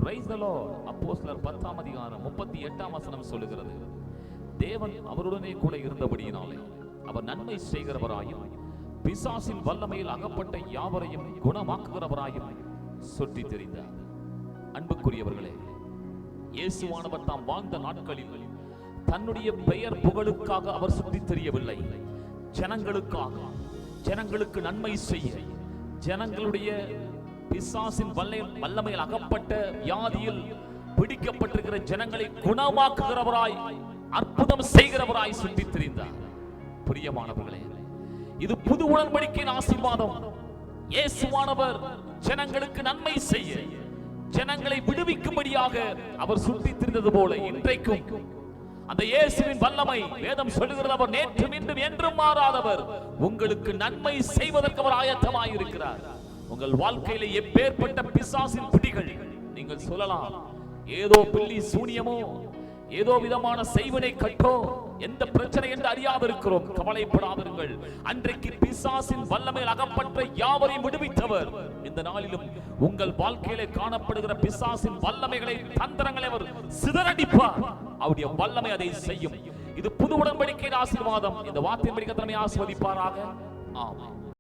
Praise the Lord. அப்போஸ்தலர் 10ஆம் அதிகாரம் 38ஆம் வசனம் சொல்லுகிறது, தேவன் அவருடனே கூட இருந்தபடியினாலே அவர் நன்மை செய்கிறவராயும் பிசாசின் வல்லமையில் அகப்பட்ட யாவரையும் குணமாக்குகிறவராயும் சுற்றி தெரிந்தார். அன்புக்குரியவர்களே, இயேசுவானவர் தாம் வாழ்ந்த நாட்களில் தன்னுடைய பெயர் புகழுக்காக அவர் சுற்றி தெரியவில்லை. ஜனங்களுக்காக, ஜனங்களுக்கு நன்மை செய்ய, ஜனங்களுடைய பிசாசின் வல்லமையில் அகப்பட்ட வியாதியில் பிடிக்கப்பட்டிருக்கிற ஜனங்களை குணமாக்குகிறவராய், அற்புதம் செய்கிறவராய் சுற்றி தெரிந்தார். பிரியமானவர்களே, இது புது உடன்படிக்கையின் ஆசீர்வாதம். இயேசுவானவர் ஜனங்களுக்கு நன்மை செய்ய, ஜனங்களை விடுவிக்கும்படியாக அவர் சுற்றி திரிந்தது போல இன்றைக்கும் அந்த இயேசுவின் வல்லமை, வேதம் சொல்லுகிறது, அவர் நேற்றும் இன்றும் என்றும் மாறாதவர். உங்களுக்கு நன்மை செய்வதற்கு அவர் ஆயத்தமாய் இருக்கிறார். உங்கள் வாழ்க்கையில எப்பேற்பட்ட பிசாசின் பிடிகள், நீங்கள் சொல்லலாம், ஏதோ பில்லி சூனியமோ, ஏதோ விதமான செய்வினை கட்டோ, எந்த பிரச்சனை என்று அறியாதிருக்கிறோம். கவலைப்படாதிருங்கள். அன்றைக்கு பிசாசின் வல்லமையில் அகப்பட்ட யாவரையும் விடுவித்தவர் இந்த நாளிலும் உங்கள் வாழ்க்கையிலே காணப்படுகிற பிசாசின் வல்லமைகளை, தந்திரங்களை அவர் சிதறடிப்பார். அவருடைய வல்லமை அதை செய்யும். இது புது உடன்படிக்கையின் ஆசீர்வாதம். இந்த வார்த்தையின்படி கர்த்தர் நம்மை ஆசீர்வதிப்பாராக. ஆமென்.